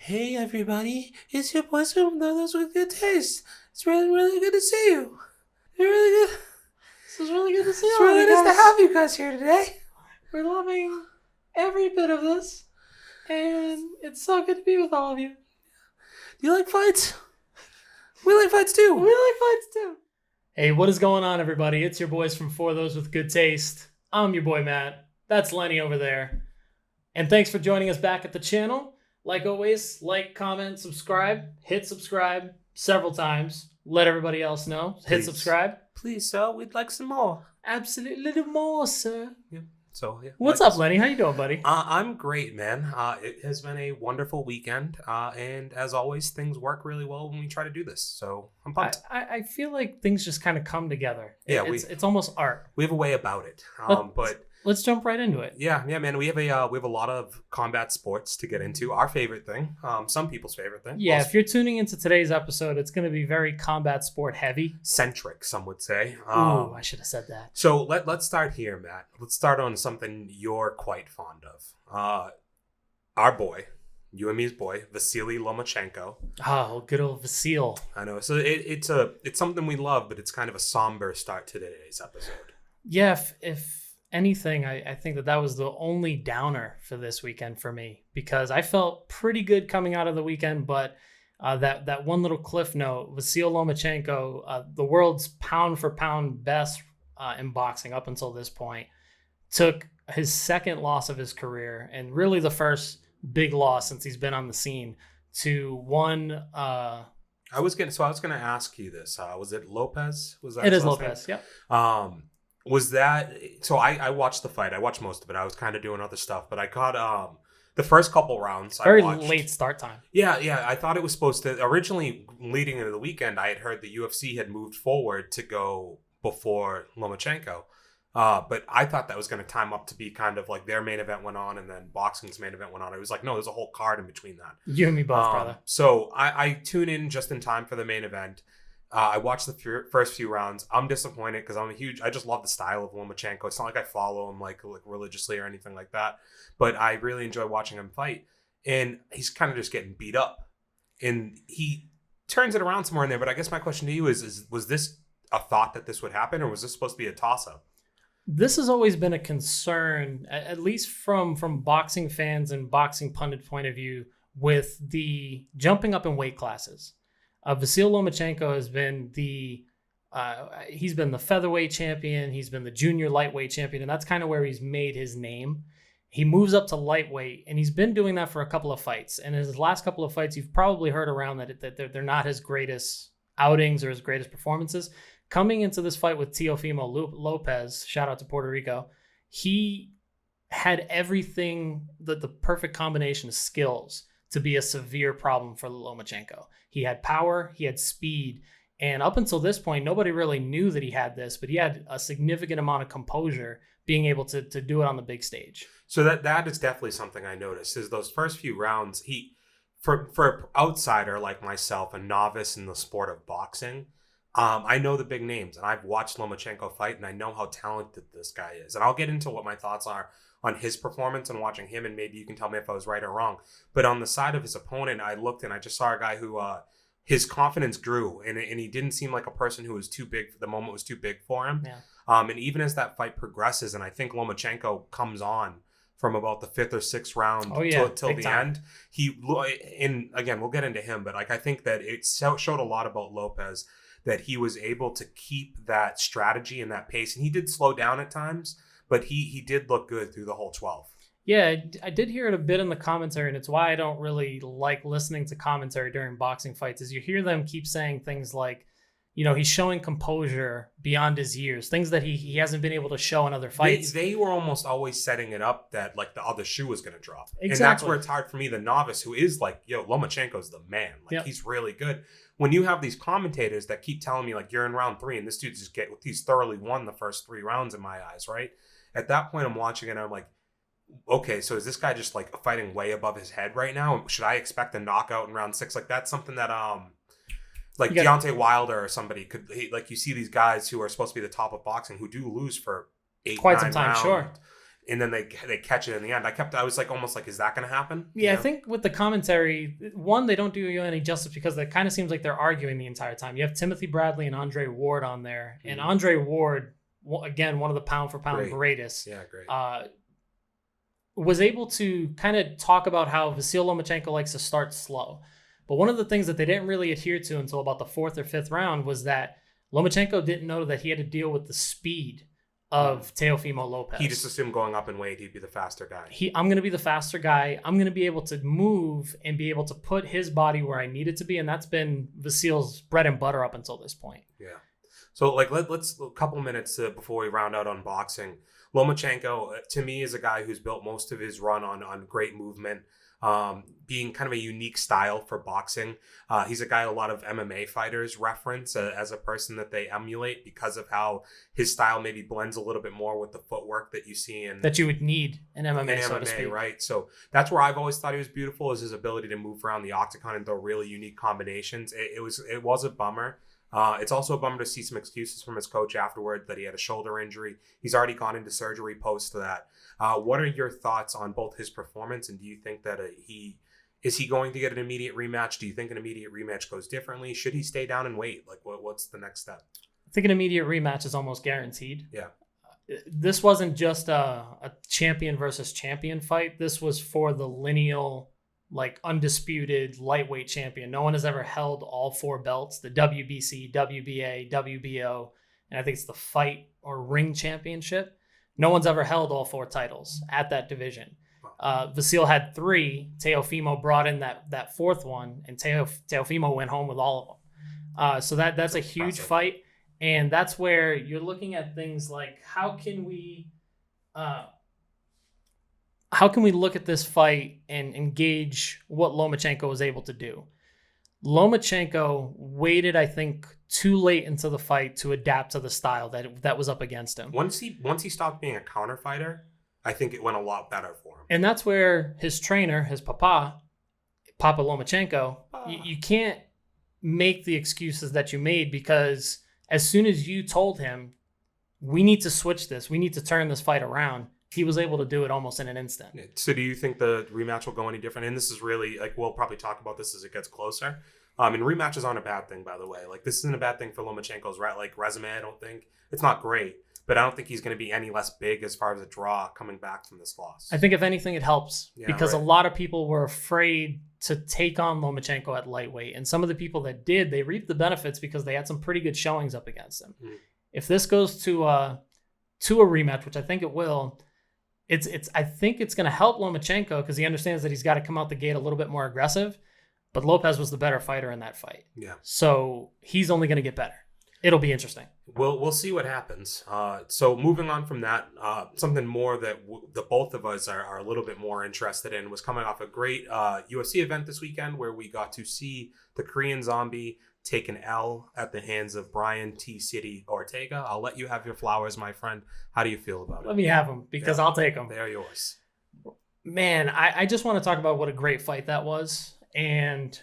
Hey everybody, it's your boys from Those with Good Taste. It's really, really good to see you. Really good. This is really good to see It's all really of you nice to guys. have you guys here today. We're loving every bit of this, and it's so good to be with all of you. Do you like fights? We like fights too. We like fights too. Hey, what is going on, everybody? It's your boys from For Those with Good Taste. I'm your boy Matt. That's Lenny over there. And thanks for joining us back at the channel. Like always, like, comment, subscribe. Hit subscribe several times. Let everybody else know. Hit Please. Subscribe. Please, sir, we'd like some more. Absolutely, little more, sir. Yeah. So, yeah. What's up, Lenny? How you doing, buddy? I'm great, man. It has been a wonderful weekend, and as always, things work really well when we try to do this. So I'm pumped. I feel like things just kind of come together. Yeah, it's almost art. We have a way about it, but. Let's jump right into it. Yeah, man. We have a lot of combat sports to get into. Our favorite thing, some people's favorite thing. Yeah, if you're tuning into today's episode, it's going to be very combat sport heavy. Centric, some would say. Ooh, I should have said that. So let's start here, Matt. Let's start on something you're quite fond of. Our boy, you and me's boy, Vasyl Lomachenko. Oh, good old Vasyl. I know. So it's something we love, but it's kind of a somber start to today's episode. Yeah, if anything, I think that was the only downer for this weekend for me, because I felt pretty good coming out of the weekend, but that one little cliff note, Vasyl Lomachenko, the world's pound for pound best in boxing up until this point, took his second loss of his career, and really the first big loss since he's been on the scene, to one. I was gonna ask you this. Was it Lopez? Was that it is Lopez? Name? Yep. Was that so? I watched the fight. I watched most of it. I was kind of doing other stuff, but I caught the first couple rounds. Very I watched. Late start time. Yeah. I thought it was supposed to originally leading into the weekend. I had heard the UFC had moved forward to go before Lomachenko, but I thought that was going to time up to be kind of like their main event went on and then boxing's main event went on. It was like no, there's a whole card in between that. You and me both, brother. So I tune in just in time for the main event. I watched the first few rounds. I'm disappointed because I just love the style of Lomachenko. It's not like I follow him like religiously or anything like that, but I really enjoy watching him fight. And he's kind of just getting beat up, and he turns it around somewhere in there. But I guess my question to you is was this a thought that this would happen, or was this supposed to be a toss-up? This has always been a concern, at least from boxing fans and boxing pundit point of view, with the jumping up in weight classes. Vasyl Lomachenko has been he's been the featherweight champion, he's been the junior lightweight champion, and that's kind of where he's made his name. He moves up to lightweight, and he's been doing that for a couple of fights. And in his last couple of fights, you've probably heard around that they're not his greatest outings or his greatest performances. Coming into this fight with Teofimo Lopez, shout out to Puerto Rico, he had everything, the perfect combination of skills to be a severe problem for Lomachenko. He had power, he had speed, and up until this point, nobody really knew that he had this, but he had a significant amount of composure being able to do it on the big stage. So that is definitely something I noticed, is those first few rounds, for an outsider like myself, a novice in the sport of boxing, I know the big names, and I've watched Lomachenko fight, and I know how talented this guy is. And I'll get into what my thoughts are on his performance and watching him, and maybe you can tell me if I was right or wrong. But on the side of his opponent, I looked and I just saw a guy who his confidence grew, and he didn't seem like a person who was too big. The moment was too big for him. Yeah. And even as that fight progresses, and I think Lomachenko comes on from about the fifth or sixth round till the end. And again, we'll get into him, but like I think that it showed a lot about Lopez, that he was able to keep that strategy and that pace, and he did slow down at times, but he did look good through the whole 12. Yeah, I did hear it a bit in the commentary, and it's why I don't really like listening to commentary during boxing fights, is you hear them keep saying things like, he's showing composure beyond his years, things that he hasn't been able to show in other fights. They were almost always setting it up that like the other shoe was going to drop. Exactly. And that's where it's hard for me, the novice, who is like, Lomachenko's the man. Like, He's really good. When you have these commentators that keep telling me like, you're in round 3 and this dude's he's thoroughly won the first 3 rounds in my eyes, right? At that point, I'm watching it and I'm like, okay, so is this guy just like fighting way above his head right now? Should I expect a knockout in round 6? Like that's something that like Deontay Wilder or somebody could, like you see these guys who are supposed to be the top of boxing who do lose for 8, quite 9 some time, rounds. sure. and then they catch it in the end. I was like, almost like, is that going to happen? Yeah, I think with the commentary, one, they don't do you any justice because it kind of seems like they're arguing the entire time. You have Timothy Bradley and Andre Ward on there, and Andre Ward, again, one of the pound for pound greatest. Yeah, great. Was able to kind of talk about how Vasyl Lomachenko likes to start slow. But one of the things that they didn't really adhere to until about the 4th or 5th round was that Lomachenko didn't know that he had to deal with the speed of Teofimo Lopez. He just assumed going up in weight, he'd be the faster guy. I'm going to be the faster guy. I'm going to be able to move and be able to put his body where I need it to be. And that's been Vasyl's bread and butter up until this point. Yeah. So like, let's a couple minutes before we round out on boxing. Lomachenko, to me, is a guy who's built most of his run on great movement, being kind of a unique style for boxing. He's a guy a lot of MMA fighters reference as a person that they emulate because of how his style maybe blends a little bit more with the footwork that you see in that you would need in MMA, so to speak. Right? So that's where I've always thought he was beautiful, is his ability to move around the octagon and throw really unique combinations. It was a bummer. It's also a bummer to see some excuses from his coach afterward that he had a shoulder injury. He's already gone into surgery post that. What are your thoughts on both his performance, and do you think that is he going to get an immediate rematch? Do you think an immediate rematch goes differently? Should he stay down and wait? Like, what's the next step? I think an immediate rematch is almost guaranteed. Yeah. This wasn't just a champion versus champion fight. This was for the lineal, like, undisputed lightweight champion. No one has ever held all 4 belts, the WBC, WBA, WBO, and I think it's the fight or ring championship. No one's ever held all 4 titles at that division. Vasyl had 3. Teofimo brought in that 4th one, and Teofimo went home with all of them. So that's a huge fight, and that's where you're looking at things like how can we look at this fight and engage what Lomachenko was able to do? Lomachenko waited, I think, too late into the fight to adapt to the style that was up against him. Once he stopped being a counter fighter, I think it went a lot better for him. And that's where his trainer, his Papa Lomachenko, you can't make the excuses that you made, because as soon as you told him, we need to switch this, we need to turn this fight around, he was able to do it almost in an instant. So do you think the rematch will go any different? And this is really, like, we'll probably talk about this as it gets closer. And rematches aren't a bad thing, by the way. Like, this isn't a bad thing for Lomachenko's resume, I don't think. It's not great, but I don't think he's going to be any less big as far as a draw coming back from this loss. I think if anything, it helps, because a lot of people were afraid to take on Lomachenko at lightweight. And some of the people that did, they reaped the benefits because they had some pretty good showings up against him. If this goes to a rematch, which I think it will, I think it's going to help Lomachenko because he understands that he's got to come out the gate a little bit more aggressive. But Lopez was the better fighter in that fight. Yeah. So he's only going to get better. It'll be interesting. We'll see what happens. So moving on from that, something more that the both of us are a little bit more interested in was coming off a great UFC event this weekend where we got to see the Korean Zombie take an L at the hands of Brian T. City Ortega. I'll let you have your flowers, my friend. How do you feel about it? Let me have them because I'll take them. They're yours. Man, I just want to talk about what a great fight that was and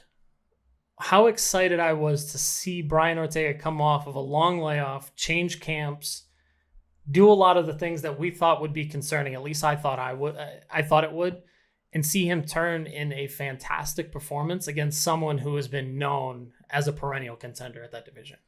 how excited I was to see Brian Ortega come off of a long layoff, change camps, do a lot of the things that we thought would be concerning. At least I thought it would, and see him turn in a fantastic performance against someone who has been known as a perennial contender at that division.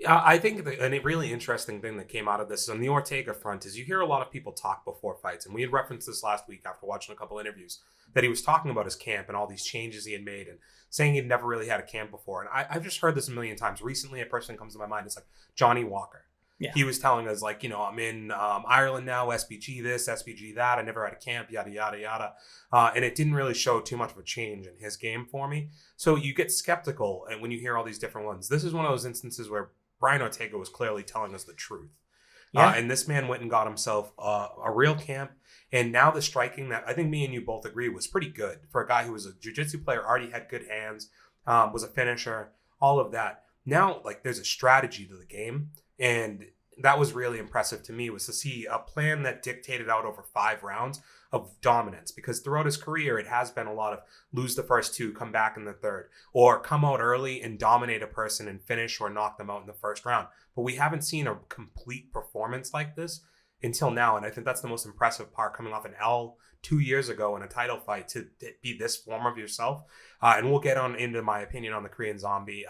I think a really interesting thing that came out of this on the Ortega front is you hear a lot of people talk before fights. And we had referenced this last week after watching a couple interviews that he was talking about his camp and all these changes he had made and saying he'd never really had a camp before. And I've just heard this a million times. Recently, a person comes to my mind. It's like Johnny Walker. Yeah. He was telling us, like, I'm in Ireland now, SBG this, SBG that. I never had a camp, yada, yada, yada. And it didn't really show too much of a change in his game for me. So you get skeptical when you hear all these different ones. This is one of those instances where Brian Ortega was clearly telling us the truth. Yeah. And this man went and got himself a real camp. And now the striking that I think me and you both agree was pretty good for a guy who was a jiu-jitsu player, already had good hands, was a finisher, all of that. Now, like, there's a strategy to the game. And that was really impressive to me, was to see a plan that dictated out over 5 rounds of dominance. Because throughout his career, it has been a lot of lose the first 2, come back in the third, or come out early and dominate a person and finish or knock them out in the first round. But we haven't seen a complete performance like this. until now. And I think that's the most impressive part, coming off an L 2 years ago in a title fight, to be this form of yourself. And we'll get on into my opinion on the Korean Zombie.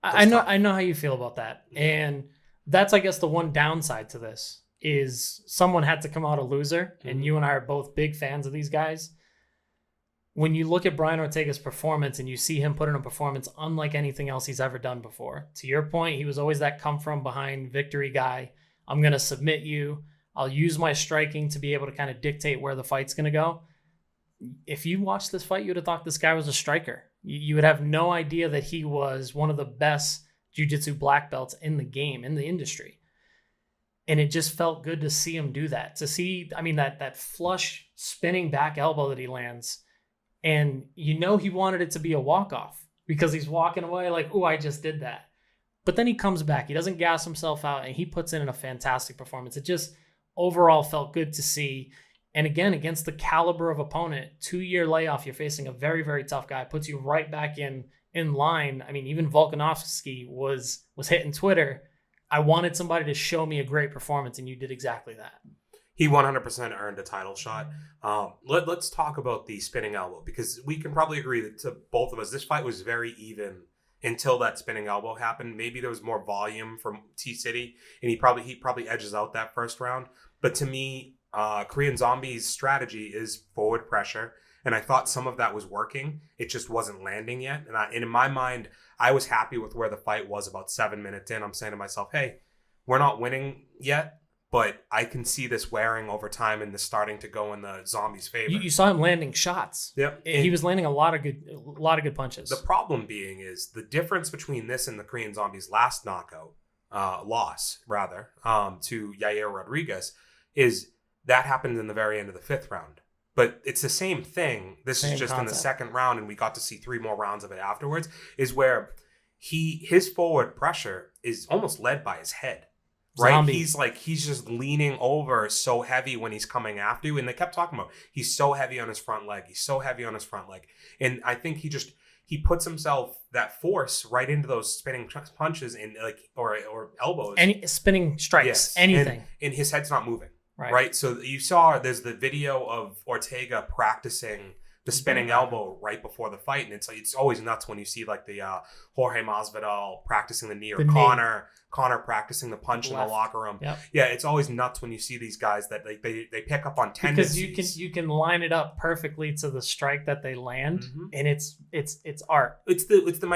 I know how you feel about that. And that's, I guess, the one downside to this is someone had to come out a loser. And you and I are both big fans of these guys. When you look at Brian Ortega's performance and you see him put in a performance unlike anything else he's ever done before, to your point, he was always that come from behind victory guy. I'm going to submit you. I'll use my striking to be able to kind of dictate where the fight's going to go. If you watched this fight, you would have thought this guy was a striker. You would have no idea that he was one of the best jiu-jitsu black belts in the game, in the industry. And it just felt good to see him do that. To see, that flush spinning back elbow that he lands. And he wanted it to be a walk-off because he's walking away like, oh, I just did that. But then he comes back. He doesn't gas himself out, and he puts in a fantastic performance. It just overall felt good to see. And again, against the caliber of opponent, 2-year layoff, you're facing a very, very tough guy. Puts you right back in line. Even Volkanovski was hitting Twitter. I wanted somebody to show me a great performance, and you did exactly that. He 100% earned a title shot. Let's talk about the spinning elbow, because we can probably agree that to both of us, this fight was very even until that spinning elbow happened. Maybe there was more volume from T-City, and he probably edges out that first round. But to me, Korean Zombie's strategy is forward pressure, and I thought some of that was working. It just wasn't landing yet. And in my mind, I was happy with where the fight was about 7 minutes in. I'm saying to myself, hey, we're not winning yet, but I can see this wearing over time and this starting to go in the Zombie's favor. You saw him landing shots. Yep. He was landing a lot of good punches. The problem being is the difference between this and the Korean Zombie's last knockout, loss rather, to Yair Rodriguez, is that happened in the very end of the 5th round. But it's the same thing. This is just concept. In the 2nd round, and we got to see 3 more rounds of it afterwards, is where his forward pressure is almost led by his head. Right? Zombie. He's just leaning over so heavy when he's coming after you. And they kept talking about he's so heavy on his front leg. He's so heavy on his front leg. And I think he puts himself that force right into those spinning punches and or elbows. Any spinning strikes, yes. Anything. And his head's not moving. Right. So you saw there's the video of Ortega practicing the spinning elbow right before the fight. And it's always nuts when you see the Jorge Masvidal practicing the knee, or Connor practicing the punch in the locker room. Yep. Yeah, it's always nuts when you see these guys that they pick up on tendencies. Because you can line it up perfectly to the strike that they land, and it's art. It's the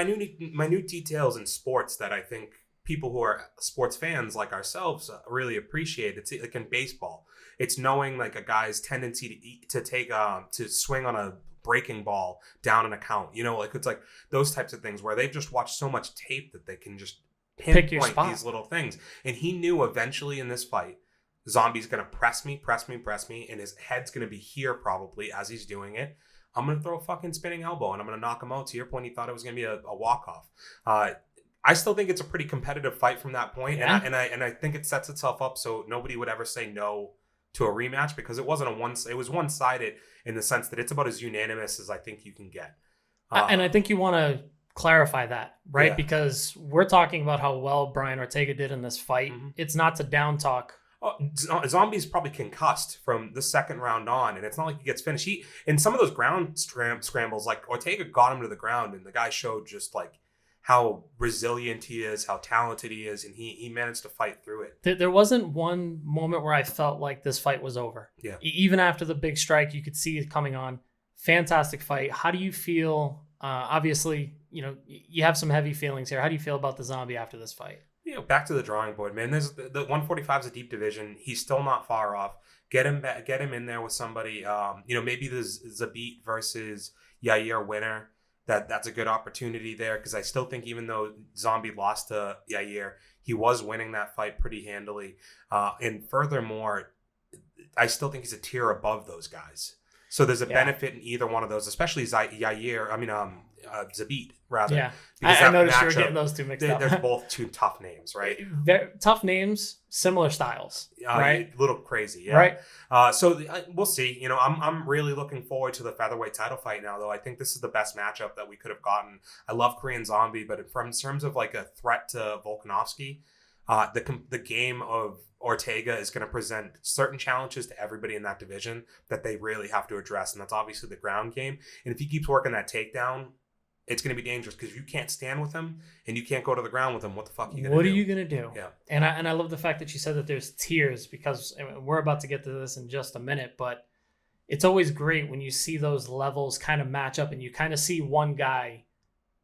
minute details in sports that I think people who are sports fans like ourselves really appreciate. It's like in baseball. It's knowing a guy's tendency to swing on a breaking ball down an account. It's like those types of things where they've just watched so much tape that they can just pinpoint these little things. And he knew eventually in this fight, Zombie's going to press me, and his head's going to be here probably as he's doing it. I'm going to throw a fucking spinning elbow, and I'm going to knock him out. To your point, he thought it was going to be a walk-off. I still think it's a pretty competitive fight from that point. Yeah. And I think it sets itself up so nobody would ever say no to a rematch, because it wasn't it was one-sided in the sense that it's about as unanimous as I think you can get. And I think you want to clarify that, right? Yeah. Because we're talking about how well Brian Ortega did in this fight. It's not to down talk. Zombie's probably concussed from the 2nd round on, and it's not like he gets finished. In some of those ground scrambles, Ortega got him to the ground, and the guy showed just how resilient he is, how talented he is, and he managed to fight through it. There wasn't one moment where I felt like this fight was over. Yeah. Even after the big strike, you could see it coming on. Fantastic fight. How do you feel? Obviously, you have some heavy feelings here. How do you feel about the Zombie after this fight? Back to the drawing board, man. There's the 145 is a deep division. He's still not far off. Get him in there with somebody. Maybe the Zabit versus Yair winner. That's a good opportunity there, because I still think even though Zombie lost to Yair, he was winning that fight pretty handily. And furthermore, I still think he's a tier above those guys. So there's a benefit in either one of those, especially Zabit, rather. Yeah, I noticed you were getting those two mixed up. There's both two tough names, right? Tough names, similar styles, right? A little crazy, yeah. Right. So we'll see. I'm really looking forward to the featherweight title fight now, though. I think this is the best matchup that we could have gotten. I love Korean Zombie, but in terms of a threat to Volkanovski, The game of Ortega is going to present certain challenges to everybody in that division that they really have to address, and that's obviously the ground game. And if he keeps working that takedown, it's going to be dangerous because you can't stand with him and you can't go to the ground with him. What the fuck are you going to do? What are you going to do? Yeah. And I love the fact that you said that there's tiers, because we're about to get to this in just a minute, but it's always great when you see those levels kind of match up and you kind of see one guy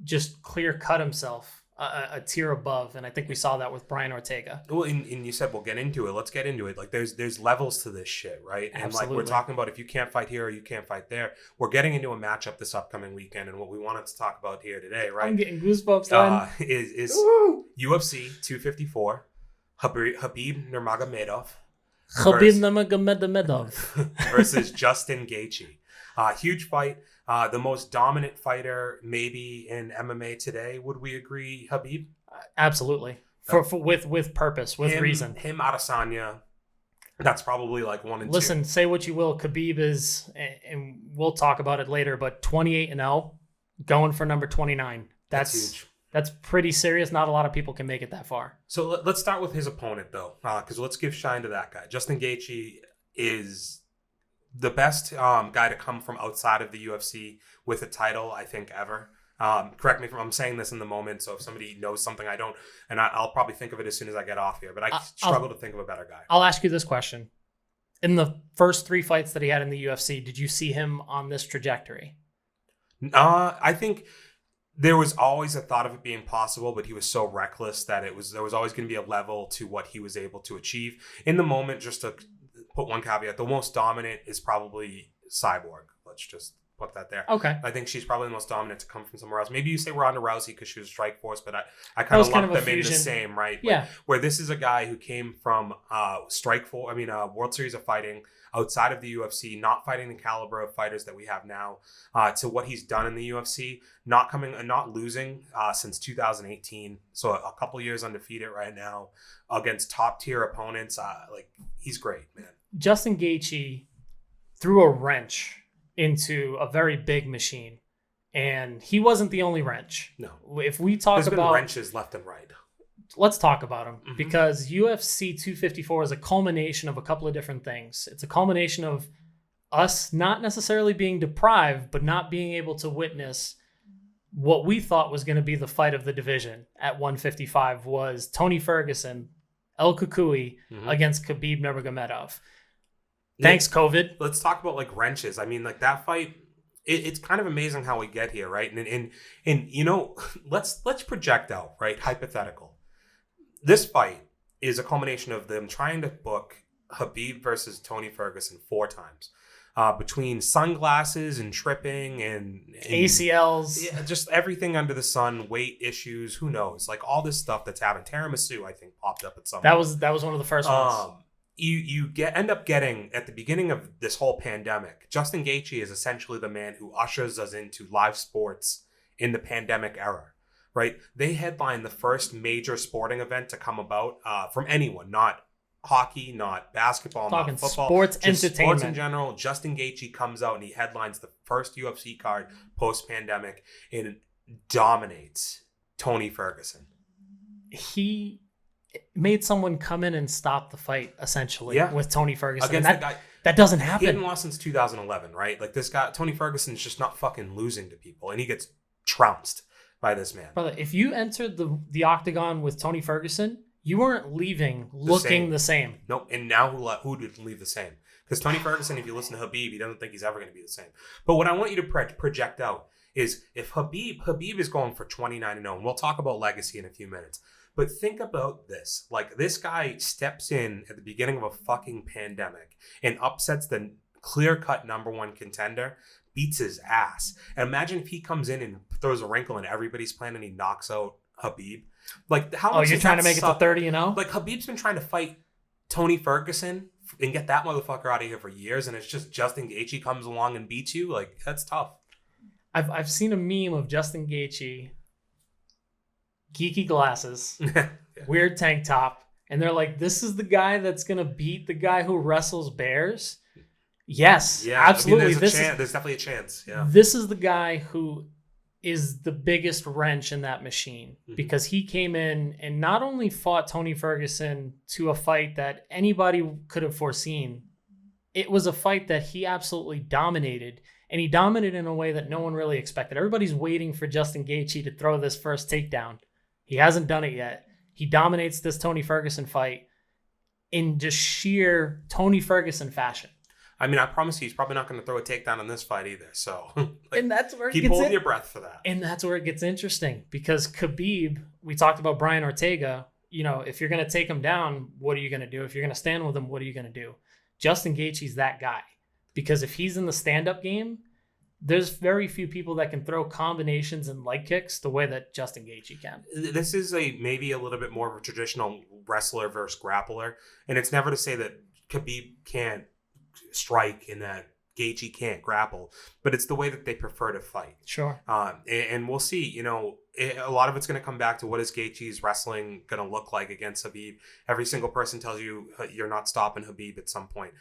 just clear cut himself a tier above. And I think we saw that with Brian Ortega. Well, and you said we'll get into it. Let's get into it. Like there's levels to this shit, right? And Absolutely. like we're talking about if you can't fight here or you can't fight there. We're getting into a matchup this upcoming weekend, and what we wanted to talk about here today, right? I'm getting goosebumps then. Is UFC 254, Khabib Nurmagomedov. Khabib Nurmagomedov versus Justin Gaethje. Huge fight. The most dominant fighter maybe in MMA today. Would we agree, Khabib? Absolutely. With purpose, with reason. Him, Adesanya. That's probably like 1 and 2. Listen, say what you will. Khabib is, and we'll talk about it later, but 28-0, going for number 29. That's huge. That's pretty serious. Not a lot of people can make it that far. So let's start with his opponent, though, because let's give shine to that guy. Justin Gaethje is the best guy to come from outside of the UFC with a title, I think, ever. Correct me if I'm saying this in the moment, so if somebody knows something I don't, and I'll probably think of it as soon as I get off here, but I struggle to think of a better guy. I'll ask you this question. In the first 3 fights that he had in the UFC, did you see him on this trajectory? I think there was always a thought of it being possible, but he was so reckless that there was always going to be a level to what he was able to achieve. In the moment, just to put one caveat, the most dominant is probably Cyborg. Let's just put that there. Okay. I think she's probably the most dominant to come from somewhere else. Maybe you say Ronda Rousey because she was Strikeforce, but I kind of lump them in the same, right? Yeah. Where this is a guy who came from World Series of Fighting, outside of the UFC, not fighting the caliber of fighters that we have now, to what he's done in the UFC, not losing since 2018. So a couple years undefeated right now against top tier opponents. He's great, man. Justin Gaethje threw a wrench into a very big machine, and he wasn't the only wrench. No. If we talk There's about been wrenches left and right. Let's talk about him, because UFC 254 is a culmination of a couple of different things. It's a culmination of us not necessarily being deprived, but not being able to witness what we thought was going to be the fight of the division at 155 was Tony Ferguson, El Kukui against Khabib Nurmagomedov. Thanks, COVID. Let's talk about like wrenches. I mean, like that fight, it's kind of amazing how we get here, right? And you know, let's project out, right? Hypothetical. This fight is a culmination of them trying to book Khabib versus Tony Ferguson 4 times. Between sunglasses and tripping and ACLs. Yeah, just everything under the sun, weight issues, who knows? Like all this stuff that's happened. Tiramisu, I think, popped up at some point. That was one of the first ones. You end up getting, at the beginning of this whole pandemic, Justin Gaethje is essentially the man who ushers us into live sports in the pandemic era, right? They headlined the first major sporting event to come about from anyone, not hockey, not basketball, Talking not football. Sports just entertainment. Sports in general. Justin Gaethje comes out and he headlines the first UFC card post-pandemic and dominates Tony Ferguson. He made someone come in and stop the fight, essentially, with Tony Ferguson. Against the guy. That doesn't happen. He hadn't lost since 2011, right? Like this guy, Tony Ferguson's just not fucking losing to people, and he gets trounced by this man. Brother, if you entered the octagon with Tony Ferguson, you weren't leaving looking the same. Nope. And now who did leave the same? Because Tony Ferguson, if you listen to Khabib, he doesn't think he's ever going to be the same. But what I want you to project out is if Khabib is going for 29-0, and we'll talk about legacy in a few minutes. But think about this. Like, this guy steps in at the beginning of a fucking pandemic and upsets the clear-cut #1 contender, beats his ass. And imagine if he comes in and throws a wrinkle in everybody's plan and he knocks out Khabib. Like, how much you're trying to make it to 30-0? Like, Khabib's been trying to fight Tony Ferguson and get that motherfucker out of here for years, and it's just Justin Gaethje comes along and beats you. Like, that's tough. I've seen a meme of Justin Gaethje, geeky glasses, weird tank top, and they're like, this is the guy that's going to beat the guy who wrestles bears? Yes, absolutely. I mean, there's definitely a chance. Yeah. This is the guy who is the biggest wrench in that machine Mhm. because he came in and not only fought Tony Ferguson to a fight that anybody could have foreseen, it was a fight that he absolutely dominated, and he dominated in a way that no one really expected. Everybody's waiting for Justin Gaethje to throw this first takedown. He hasn't done it yet. He dominates this Tony Ferguson fight in just sheer Tony Ferguson fashion. I mean, I promise you, he's probably not going to throw a takedown in this fight either. So, And that's where it keep gets holding your breath for that. And that's where it gets interesting because Khabib, we talked about Brian Ortega. You know, if you're going to take him down, what are you going to do? If you're going to stand with him, what are you going to do? Justin Gaethje's that guy because if he's in the stand-up game, there's very few people that can throw combinations and leg kicks the way that Justin Gaethje can. This is maybe a little bit more of a traditional wrestler versus grappler, and it's never to say that Khabib can't strike and that Gaethje can't grapple, but it's the way that they prefer to fight. Sure. And we'll see. You know, a lot of it's going to come back to what is Gaethje's wrestling going to look like against Khabib. Every single person tells you you're not stopping Khabib at some point.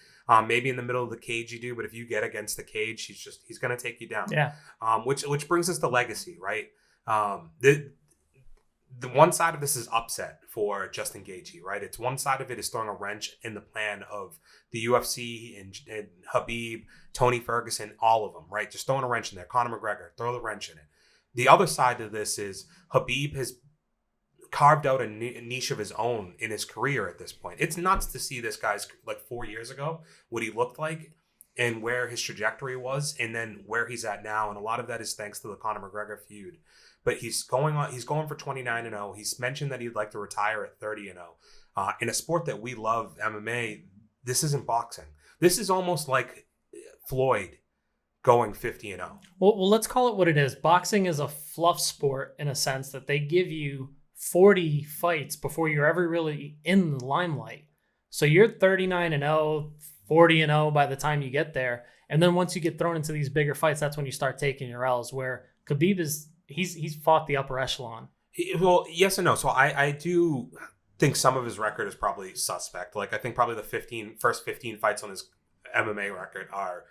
Maybe in the middle of the cage you do, but if you get against the cage, he's going to take you down. Yeah. Which brings us to legacy, right? The one side of this is upset for Justin Gaethje, right? It's one side of it is throwing a wrench in the plan of the UFC and Khabib, Tony Ferguson, all of them, right? Just throwing a wrench in there. Conor McGregor, throw the wrench in it. The other side of this is Khabib has carved out a niche of his own in his career at this point. It's nuts to see this guy's like 4 years ago, what he looked like and where his trajectory was and then where he's at now. And a lot of that is thanks to the Conor McGregor feud. But he's going for 29-0. He's mentioned that he'd like to retire at 30-0. In a sport that we love, MMA, this isn't boxing. This is almost like Floyd going 50-0. Well, let's call it what it is. Boxing is a fluff sport in a sense that they give you 40 fights before you're ever really in the limelight. So you're 39-0, 40-0 by the time you get there. And then once you get thrown into these bigger fights, that's when you start taking your L's, where Khabib is... He's fought the upper echelon. Well, yes and no. So I do think some of his record is probably suspect. Like I think probably the first 15 fights on his MMA record are,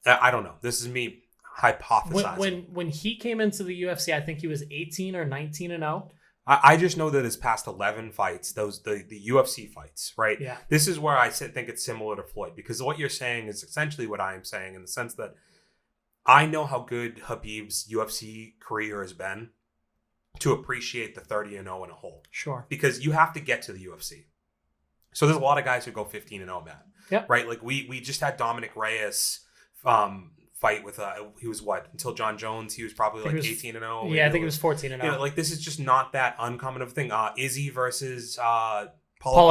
I don't know. This is me hypothesizing. When he came into the UFC, I think he was 18 or 19-0. I just know that his past 11 fights, the UFC fights, right? Yeah. This is where I think it's similar to Floyd because what you're saying is essentially what I am saying in the sense that I know how good Khabib's UFC career has been to appreciate the 30-0 in a whole. Sure. Because you have to get to the UFC. So there's a lot of guys who go 15-0, Matt. Yep. Right? Like we just had Dominic Reyes fight with he was what? Until John Jones, he was probably like 18-0. Yeah, I think it was 14-0. You know, like this is just not that uncommon of a thing. Izzy versus Paulo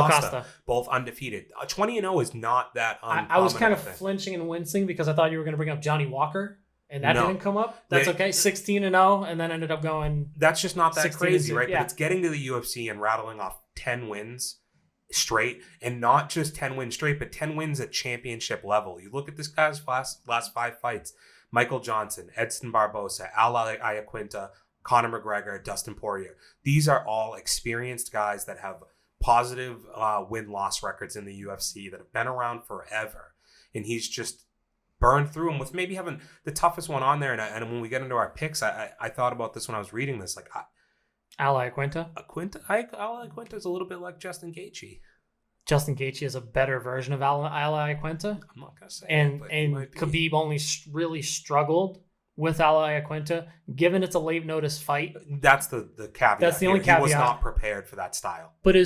Costa, both undefeated. 20-0 is not that uncommon. I was kind of flinching and wincing because I thought you were going to bring up Johnny Walker. And that didn't come up. That's okay. 16-0, and then ended up going. That's just not that crazy, right? Yeah. But it's getting to the UFC and rattling off 10 wins straight, and not just 10 wins straight, but 10 wins at championship level. You look at this guy's last 5 fights: Michael Johnson, Edson Barbosa, Al Iaquinta, Conor McGregor, Dustin Poirier. These are all experienced guys that have positive win-loss records in the UFC that have been around forever, and he's just burned through them with maybe having the toughest one on there. And when we get into our picks, I thought about this when I was reading this. Like, Al Iaquinta? Al Iaquinta is a little bit like Justin Gaethje. Justin Gaethje is a better version of Al Iaquinta? I'm not going to say and that, and Khabib only really struggled with Al Iaquinta, given it's a late notice fight. That's the caveat. That's the only caveat. He was not prepared for that style. But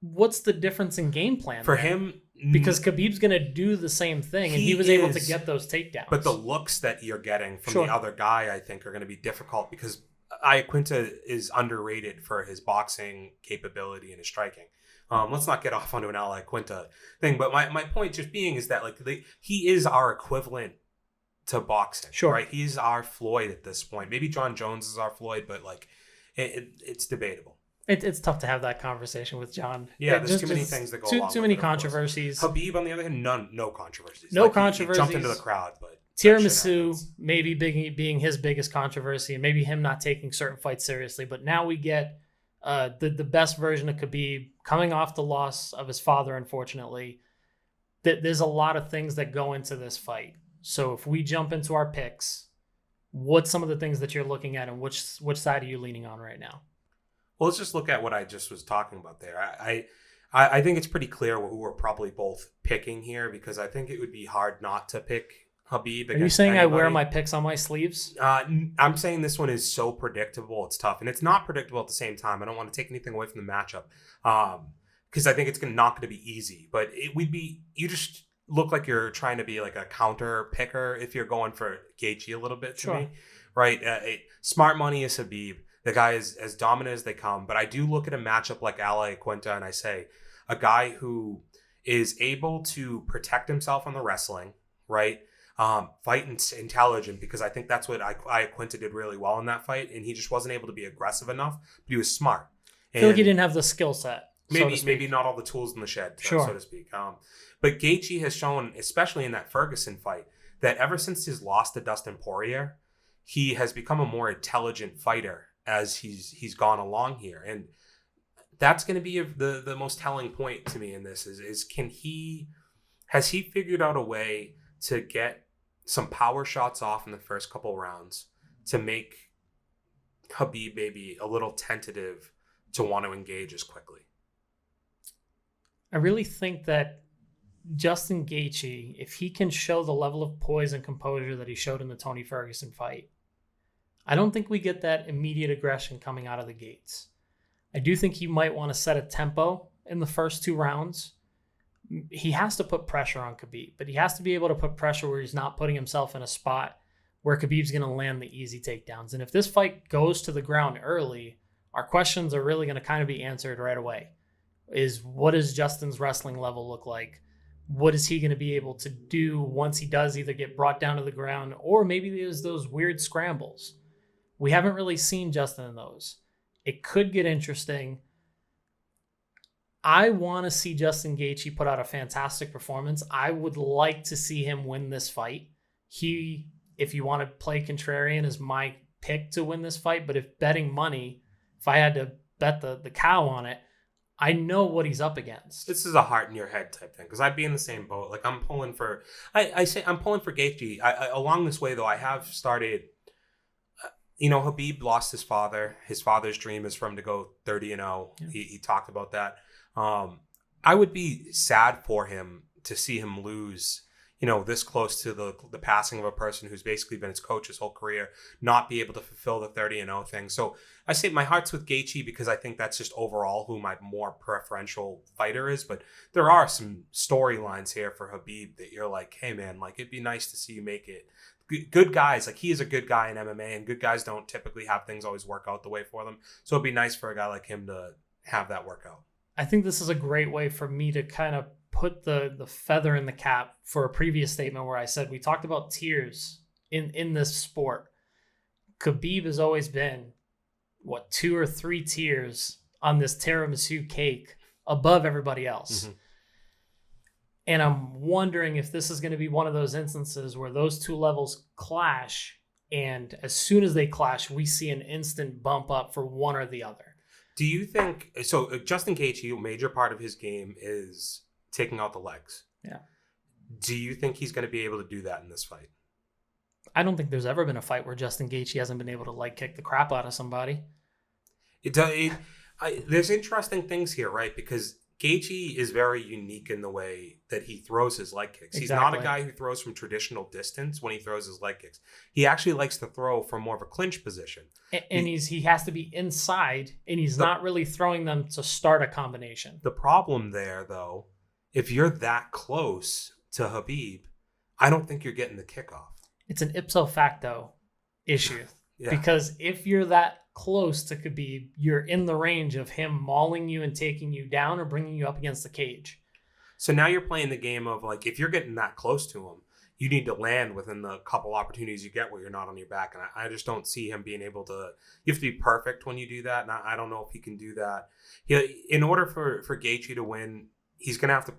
what's the difference in game plan for there? him? Because Khabib's going to do the same thing, and he was able to get those takedowns. But the looks that you're getting from the other guy, I think, are going to be difficult because Iaquinta is underrated for his boxing capability and his striking. Let's not get off onto an Al Iaquinta thing, but my point just being is that like he is our equivalent to boxing, right? He's our Floyd at this point. Maybe John Jones is our Floyd, but like it's debatable. It's tough to have that conversation with John. Yeah, there's too many things that go along. Too many controversies. Khabib, on the other hand, no controversies. No controversies. He jumped into the crowd, but Tiramisu maybe being his biggest controversy, and maybe him not taking certain fights seriously. But now we get the best version of Khabib coming off the loss of his father, unfortunately. There's a lot of things that go into this fight. So if we jump into our picks, what's some of the things that you're looking at, and which side are you leaning on right now? Well, let's just look at what I just was talking about there. I think it's pretty clear who we're probably both picking here, because I think it would be hard not to pick Khabib. Are you saying anybody. I wear my picks on my sleeves? I'm saying this one is so predictable. It's tough. And it's not predictable at the same time. I don't want to take anything away from the matchup, because I think it's not going to be easy. But you just look like you're trying to be like a counter picker if you're going for Gaethje a little bit to me. Right? Smart money is Khabib. The guy is as dominant as they come. But I do look at a matchup like Ally Quinta and I say, a guy who is able to protect himself on the wrestling, right? Fight intelligent, because I think that's what Quinta did really well in that fight, and he just wasn't able to be aggressive enough, but he was smart. I feel like he didn't have the skill set. Maybe not all the tools in the shed, so to speak. But Gaethje has shown, especially in that Ferguson fight, that ever since his loss to Dustin Poirier, he has become a more intelligent fighter as he's gone along here, and that's going to be the most telling point to me in this is has he figured out a way to get some power shots off in the first couple rounds to make Khabib maybe a little tentative to want to engage as quickly. I really think that Justin Gaethje, if he can show the level of poise and composure that he showed in the Tony Ferguson fight, I don't think we get that immediate aggression coming out of the gates. I do think he might want to set a tempo in the first 2 rounds. He has to put pressure on Khabib, but he has to be able to put pressure where he's not putting himself in a spot where Khabib's going to land the easy takedowns. And if this fight goes to the ground early, our questions are really going to kind of be answered right away. What does Justin's wrestling level look like? What is he going to be able to do once he does either get brought down to the ground, or maybe there's those weird scrambles? We haven't really seen Justin in those. It could get interesting. I want to see Justin Gaethje put out a fantastic performance. I would like to see him win this fight. If you want to play contrarian, is my pick to win this fight. But if betting money, if I had to bet the cow on it, I know what he's up against. This is a heart in your head type thing, because I'd be in the same boat. Like, I'm pulling for, I'm pulling for Gaethje. Along this way, though, I have started. Khabib lost his father. His father's dream is for him to go 30-0. Yeah. He talked about that. I would be sad for him to see him lose, this close to the passing of a person who's basically been his coach his whole career, not be able to fulfill the 30-0 thing. So I say my heart's with Gaethje, because I think that's just overall who my more preferential fighter is. But there are some storylines here for Khabib that you're like, hey man, like, it'd be nice to see you make it. Good guys, like, he is a good guy in MMA, and good guys don't typically have things always work out the way for them. So it'd be nice for a guy like him to have that work out. I think this is a great way for me to kind of put the feather in the cap for a previous statement where I said we talked about tiers in this sport. Khabib has always been, 2 or 3 tiers on this tiramisu cake above everybody else. Mm-hmm. And I'm wondering if this is going to be one of those instances where those 2 levels clash, and as soon as they clash, we see an instant bump up for one or the other. Do you think so? Justin Gaethje, a major part of his game is taking out the legs. Yeah. Do you think he's going to be able to do that in this fight? I don't think there's ever been a fight where Justin Gaethje hasn't been able to leg kick the crap out of somebody. There's interesting things here, right? Because Gaethje is very unique in the way that he throws his leg kicks. Exactly. He's not a guy who throws from traditional distance when he throws his leg kicks. He actually likes to throw from more of a clinch position. And he has to be inside, and he's not really throwing them to start a combination. The problem there, though, if you're that close to Khabib, I don't think you're getting the kickoff. It's an ipso facto issue. Yeah. Because if you're that close to Khabib, you're in the range of him mauling you and taking you down or bringing you up against the cage. So now you're playing the game of, like, if you're getting that close to him, you need to land within the couple opportunities you get where you're not on your back. And I just don't see him being able to. You have to be perfect when you do that. And I don't know if he can do that. In order for Gaethje to win, he's going to have to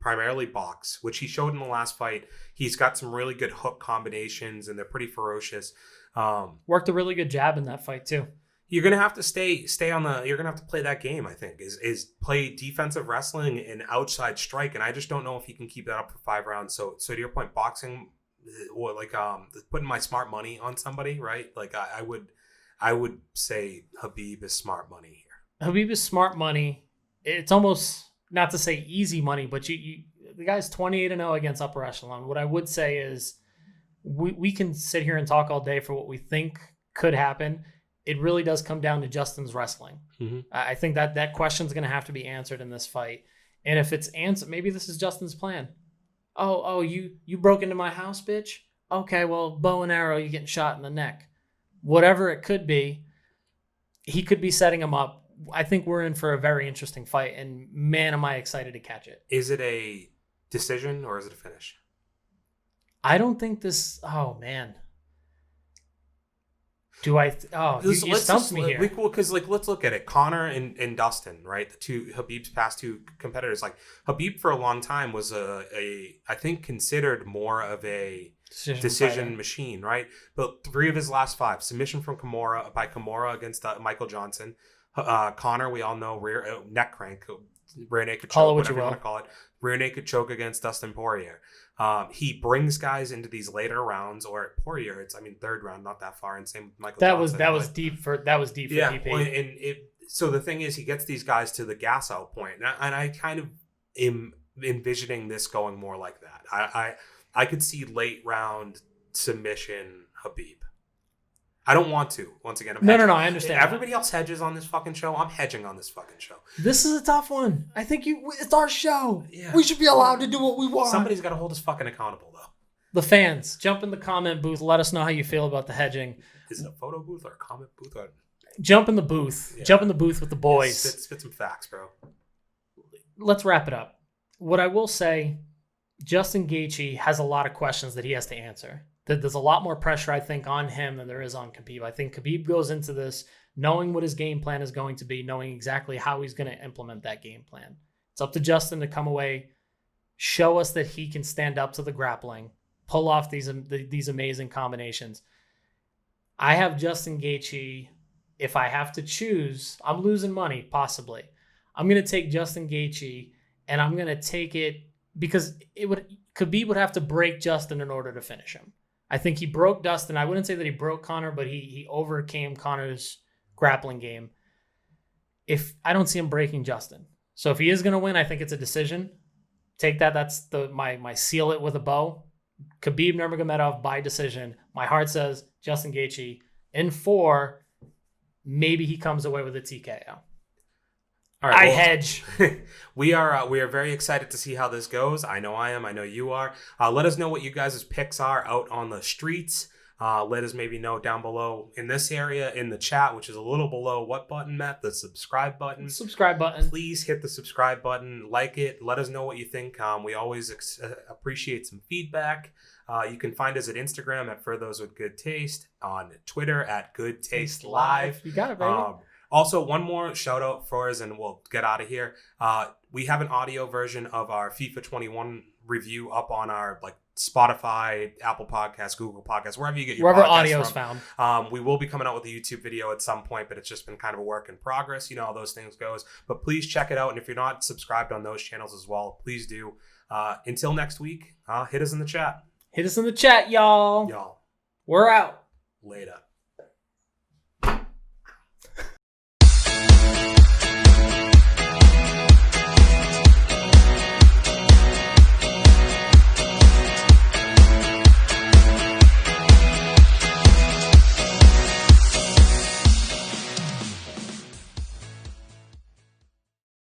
primarily box, which he showed in the last fight. He's got some really good hook combinations, and they're pretty ferocious. Worked a really good jab in that fight too. You're gonna have to stay on the. You're gonna have to play that game. I think is play defensive wrestling and outside strike, and I just don't know if he can keep that up for 5 rounds. So to your point, boxing or like putting my smart money on somebody, right? Like I would say Khabib is smart money here. Khabib is smart money. It's almost not to say easy money, but you the guy's 28-0 against upper echelon. What I would say is we can sit here and talk all day for what we think could happen. It really does come down to Justin's wrestling. Mm-hmm. I think that question's going to have to be answered in this fight. And if it's answered, maybe this is Justin's plan. Oh, you broke into my house, bitch? Okay, well, bow and arrow, you getting shot in the neck. Whatever it could be, he could be setting him up. I think we're in for a very interesting fight, and man, am I excited to catch it. Is it a decision or is it a finish? I don't think this... Oh, man. Do I... you stumped me here. Because, like, let's look at it. Conor and Dustin, right? Khabib's past two competitors. Like, Khabib for a long time was I think, considered more of a decision machine, right? But 3 of his last 5. Submission from Kimura against Michael Johnson. Conor, we all know, neck crank. Rear naked choke, whatever you want to call it. Rear naked choke against Dustin Poirier. He brings guys into these later rounds, or Poirier, third round, not that far, and same with Michael Johnson. That was deep for DP. Well, so the thing is, he gets these guys to the gas out point, and I kind of am envisioning this going more like that. I could see late round submission Khabib. I don't want to. Once again, no, I understand. Everybody else hedges on this fucking show. I'm hedging on this fucking show. This is a tough one. I think it's our show. Yeah. We should be allowed to do what we want. Somebody's got to hold us fucking accountable, though. The fans, jump in the comment booth. Let us know how you feel about the hedging. Is it a photo booth or a comment booth? Jump in the booth. Yeah. Jump in the booth with the boys. Spit some facts, bro. Let's wrap it up. What I will say, Justin Gaethje has a lot of questions that he has to answer. There's a lot more pressure, I think, on him than there is on Khabib. I think Khabib goes into this knowing what his game plan is going to be, knowing exactly how he's going to implement that game plan. It's up to Justin to come away, show us that he can stand up to the grappling, pull off these amazing combinations. I have Justin Gaethje. If I have to choose, I'm losing money, possibly. I'm going to take Justin Gaethje, and I'm going to take it because Khabib would have to break Justin in order to finish him. I think he broke Dustin. I wouldn't say that he broke Conor, but he overcame Conor's grappling game. If I don't see him breaking Justin. So if he is going to win, I think it's a decision. Take that. That's my seal it with a bow. Khabib Nurmagomedov by decision. My heart says Justin Gaethje. In 4, maybe he comes away with a TKO. All right, hedge. We are very excited to see how this goes. I know I am. I know you are. Let us know what you guys' picks are out on the streets. Let us maybe know down below in this area in the chat, which is a little below what button, Matt? The subscribe button. Subscribe button. Please hit the subscribe button. Like it. Let us know what you think. We always appreciate some feedback. You can find us at Instagram at For Those With Good Taste, on Twitter at Good Taste Live. You got it, baby. Also, one more shout out for us, and we'll get out of here. We have an audio version of our FIFA 21 review up on our Spotify, Apple Podcasts, Google Podcasts, wherever you get your wherever podcasts audio is from. found. We will be coming out with a YouTube video at some point, but it's just been kind of a work in progress. You know how those things goes. But please check it out, and if you're not subscribed on those channels as well, please do. Until next week, hit us in the chat. Hit us in the chat, y'all. Y'all. We're out. Later.